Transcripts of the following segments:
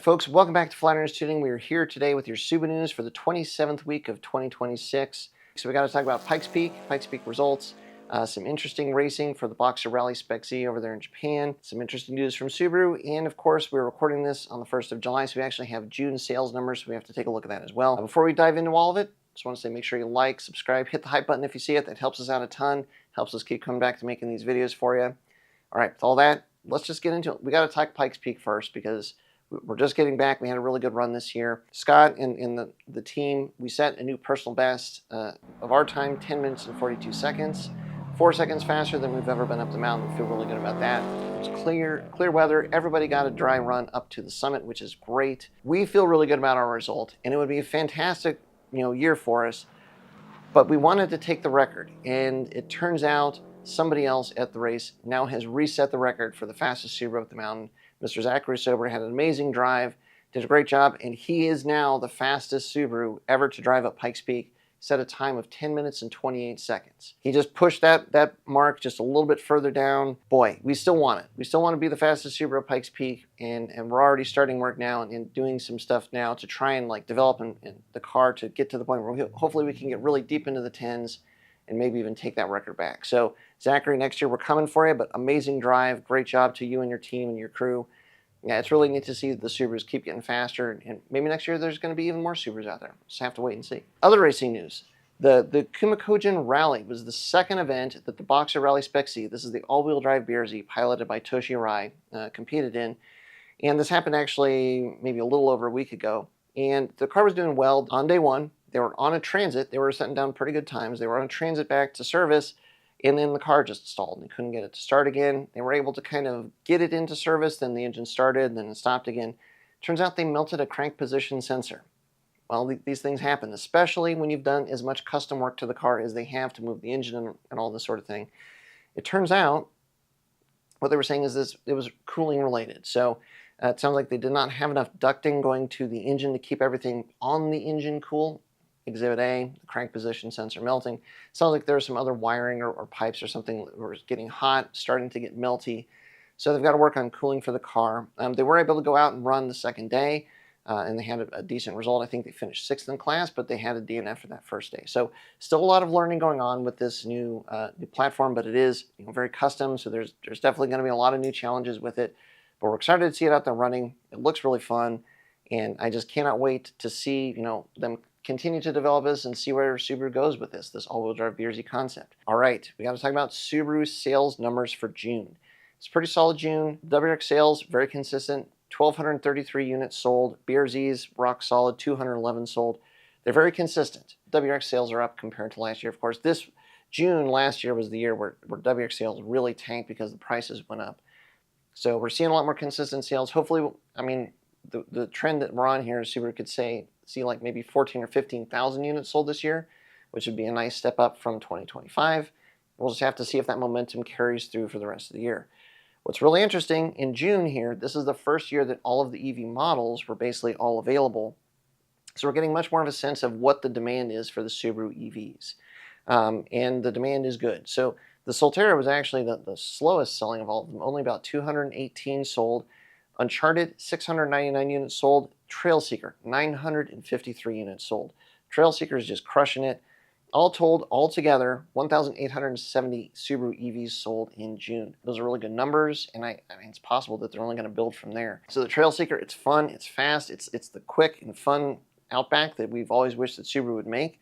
folks, welcome back to Flatirons Tuning. We are here today with your SubaNews for the 27th week of 2026. So we got to talk about Pikes Peak results, some interesting racing for the Boxer Rally Spec Z over there in Japan, some interesting news from Subaru, and of course we're recording this on the 1st of July, so we actually have June sales numbers, so we have to take a look at that as well. Before we dive into all of it, just want to say make sure you like, subscribe, hit the hype button if you see it. That helps us out a ton, helps us keep coming back to making these videos for you. All right, with all that, let's just get into it. We got to talk Pikes Peak first because we're just getting back. We had a really good run this year. Scott and the team, we set a new personal best of our time, 10 minutes and 42 seconds. 4 seconds faster than we've ever been up the mountain. We feel really good about that. It was clear weather. Everybody got a dry run up to the summit, which is great. We feel really good about our result, and it would be a fantastic, year for us. But we wanted to take the record, and it turns out somebody else at the race now has reset the record for the fastest Subaru up the mountain. Mr. Zachary Sober had an amazing drive, did a great job, and he is now the fastest Subaru ever to drive up Pikes Peak, set a time of 10 minutes and 28 seconds. He just pushed that mark just a little bit further down. Boy, we still want it. We still want to be the fastest Subaru at Pikes Peak, and we're already starting work now and doing some stuff now to try and develop in the car to get to the point where hopefully we can get really deep into the 10s and maybe even take that record back. So Zachary, next year we're coming for you, but amazing drive. Great job to you and your team and your crew. Yeah, it's really neat to see the Subarus keep getting faster, and maybe next year there's going to be even more Subarus out there. Just have to wait and see. Other racing news. The Kumakogen Rally was the second event that the Boxer Rally Spec Z, this is the all-wheel drive BRZ piloted by Toshi Arai, competed in. And this happened actually maybe a little over a week ago. And the car was doing well on day one. They were on a transit. They were setting down pretty good times. They were on a transit back to service, and then the car just stalled. They couldn't get it to start again. They were able to kind of get it into service, then the engine started, then it stopped again. Turns out they melted a crank position sensor. Well, these things happen, especially when you've done as much custom work to the car as they have to move the engine and all this sort of thing. It turns out what they were saying is it was cooling related. So it sounds like they did not have enough ducting going to the engine to keep everything on the engine cool. Exhibit A, the crank position sensor melting. Sounds like there's some other wiring or pipes or something that was getting hot, starting to get melty. So they've got to work on cooling for the car. They were able to go out and run the second day, and they had a decent result. I think they finished 6th in class, but they had a DNF for that first day. So still a lot of learning going on with this new platform, but it is very custom, so there's definitely going to be a lot of new challenges with it. But we're excited to see it out there running. It looks really fun, and I just cannot wait to see them continue to develop this and see where Subaru goes with this all-wheel drive BRZ concept. All right, we got to talk about Subaru sales numbers for June. It's pretty solid June. WRX sales, very consistent. 1,233 units sold. BRZs, rock solid, 211 sold. They're very consistent. WRX sales are up compared to last year. Of course, this June last year was the year where WRX sales really tanked because the prices went up. So we're seeing a lot more consistent sales. Hopefully, the trend that we're on here, Subaru could see like maybe 14 or 15,000 units sold this year, which would be a nice step up from 2025. We'll just have to see if that momentum carries through for the rest of the year. What's really interesting, in June here, this is the first year that all of the EV models were basically all available. So we're getting much more of a sense of what the demand is for the Subaru EVs. And the demand is good. So the Solterra was actually the slowest selling of all of them, only about 218 sold. Uncharted, 699 units sold. Trailseeker, 953 units sold. Trailseeker is just crushing it. All told, altogether, 1,870 Subaru EVs sold in June. Those are really good numbers, and I mean, it's possible that they're only going to build from there. So the Trailseeker, it's fun, it's fast, it's the quick and fun Outback that we've always wished that Subaru would make.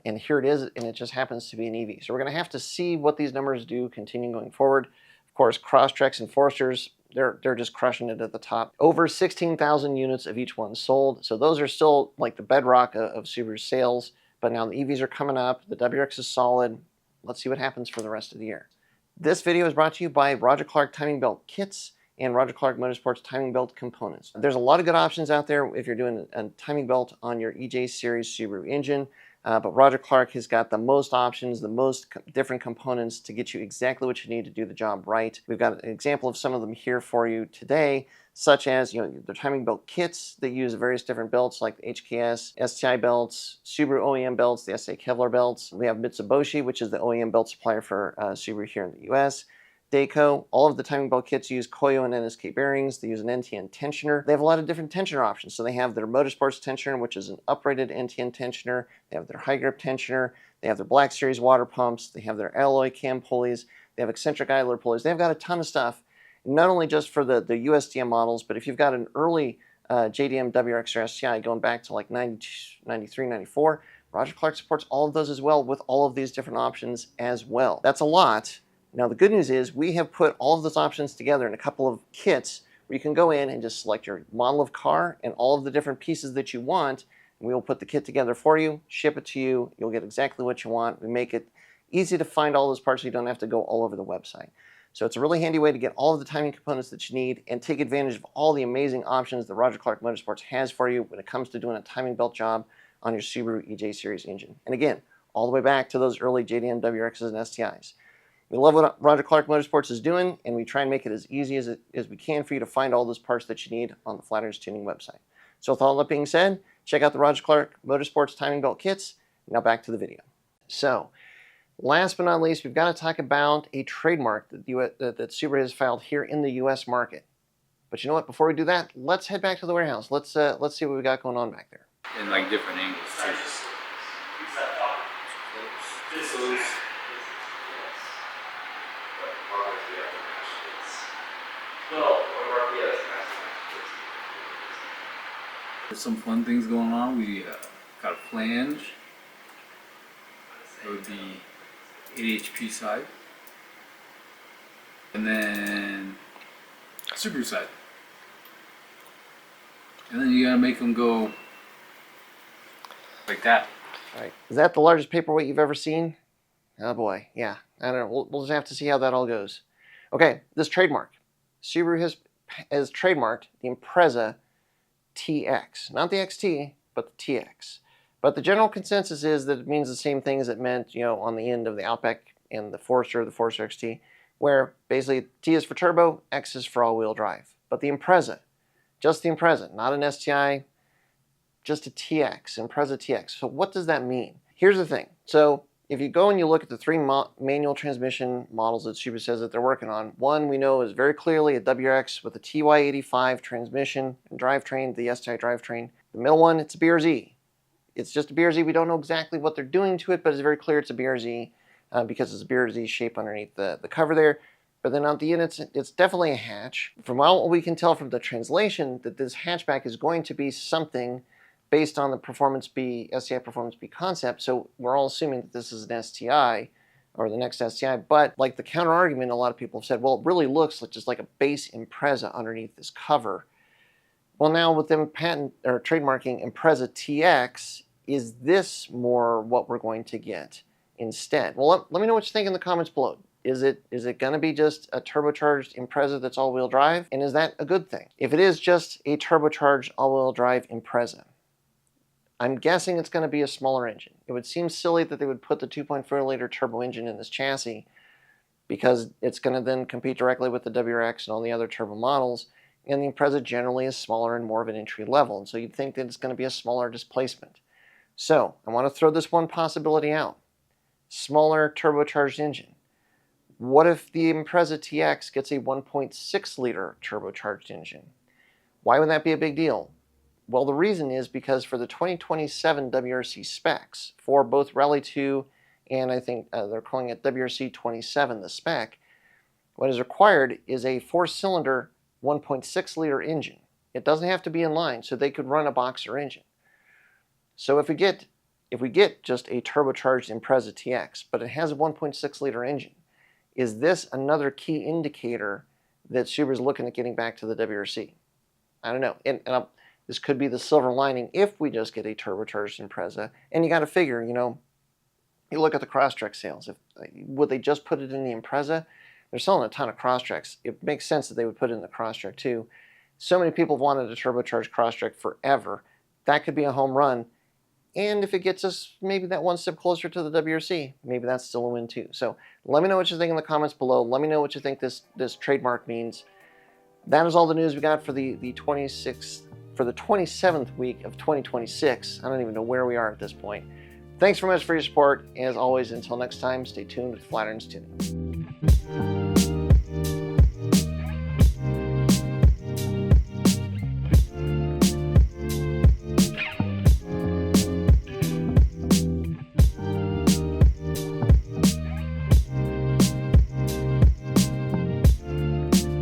And here it is, and it just happens to be an EV. So we're going to have to see what these numbers do continue going forward. Of course, Crosstreks and Foresters, they're just crushing it at the top. Over 16,000 units of each one sold. So those are still like the bedrock of Subaru's sales. But now the EVs are coming up. The WRX is solid. Let's see what happens for the rest of the year. This video is brought to you by Roger Clark Timing Belt Kits and Roger Clark Motorsports Timing Belt Components. There's a lot of good options out there if you're doing a timing belt on your EJ Series Subaru engine. But Roger Clark has got the most options, the most different components to get you exactly what you need to do the job right. We've got an example of some of them here for you today, such as the timing belt kits that use various different belts like the HKS, STI belts, Subaru OEM belts, the SA Kevlar belts. We have Mitsubishi, which is the OEM belt supplier for Subaru here in the US. Dayco. All of the timing belt kits use Koyo and NSK bearings. They use an NTN tensioner. They have a lot of different tensioner options. So they have their Motorsports tensioner, which is an uprated NTN tensioner. They have their high grip tensioner. They have their Black Series water pumps. They have their alloy cam pulleys. They have eccentric idler pulleys. They've got a ton of stuff, not only just for the USDM models, but if you've got an early JDM WRX or STI going back to like 93, 94, Roger Clark supports all of those as well with all of these different options as well. That's a lot. Now the good news is we have put all of those options together in a couple of kits where you can go in and just select your model of car and all of the different pieces that you want, and we will put the kit together for you, ship it to you, you'll get exactly what you want. We make it easy to find all those parts so you don't have to go all over the website. So it's a really handy way to get all of the timing components that you need and take advantage of all the amazing options that Roger Clark Motorsports has for you when it comes to doing a timing belt job on your Subaru EJ Series engine. And again, all the way back to those early JDM WRXs and STIs. We love what Roger Clark Motorsports is doing, and we try and make it as easy as we can for you to find all those parts that you need on the Flatirons Tuning website. So with all that being said, check out the Roger Clark Motorsports timing belt kits. Now back to the video. So, last but not least, we've got to talk about a trademark that Subaru has filed here in the U.S. market. But you know what? Before we do that, let's head back to the warehouse. Let's see what we got going on back there. In like different angles too. There's some fun things going on. We got a flange. It would be 80 HP side. And then Subaru side. And then you gotta make them go like that. All right. Is that the largest paperweight you've ever seen? Oh boy, yeah. I don't know. We'll just have to see how that all goes. Okay, this trademark. Subaru has trademarked the Impreza TX. Not the XT, but the TX. But the general consensus is that it means the same thing as it meant, you know, on the end of the Outback and the Forester XT, where basically T is for turbo, X is for all-wheel drive. But the Impreza, just the Impreza, not an STI, just a TX, Impreza TX. So what does that mean? Here's the thing. So if you go and you look at the three manual transmission models that Subaru says that they're working on, one we know is very clearly a WRX with a TY85 transmission and drivetrain, the STI drivetrain. The middle one, it's a BRZ. It's just a BRZ. We don't know exactly what they're doing to it, but it's very clear it's a BRZ because it's a BRZ shape underneath the cover there. But then on the end, it's definitely a hatch. From what we can tell from the translation, that this hatchback is going to be something based on the STI Performance B concept. So we're all assuming that this is an STI or the next STI. But like the counter argument, a lot of people have said, well, it really looks like just like a base Impreza underneath this cover. Well, now with them trademarking Impreza TX, is this more what we're going to get instead? Well, let me know what you think in the comments below. Is it going to be just a turbocharged Impreza that's all-wheel drive? And is that a good thing? If it is just a turbocharged all-wheel drive Impreza, I'm guessing it's going to be a smaller engine. It would seem silly that they would put the 2.4-liter turbo engine in this chassis because it's going to then compete directly with the WRX and all the other turbo models, and the Impreza generally is smaller and more of an entry level, and so you'd think that it's going to be a smaller displacement. So I want to throw this one possibility out. Smaller turbocharged engine. What if the Impreza TX gets a 1.6-liter turbocharged engine? Why would that be a big deal? Well, the reason is because for the 2027 WRC specs, for both Rally 2 and I think they're calling it WRC 27, the spec, what is required is a 4-cylinder 1.6-liter engine. It doesn't have to be in line, so they could run a boxer engine. So if we get just a turbocharged Impreza TX, but it has a 1.6-liter engine, is this another key indicator that Subaru's looking at getting back to the WRC? I don't know. This could be the silver lining if we just get a turbocharged Impreza. And you got to figure, you know, you look at the Crosstrek sales. Would they just put it in the Impreza? They're selling a ton of Crosstreks. It makes sense that they would put it in the Crosstrek too. So many people have wanted a turbocharged Crosstrek forever. That could be a home run. And if it gets us maybe that one step closer to the WRC, maybe that's still a win too. So let me know what you think in the comments below. Let me know what you think this trademark means. That is all the news we got for the 27th week of 2026. I don't even know where we are at this point. Thanks very much for your support. As always, until next time, stay tuned with Flatirons Tuning.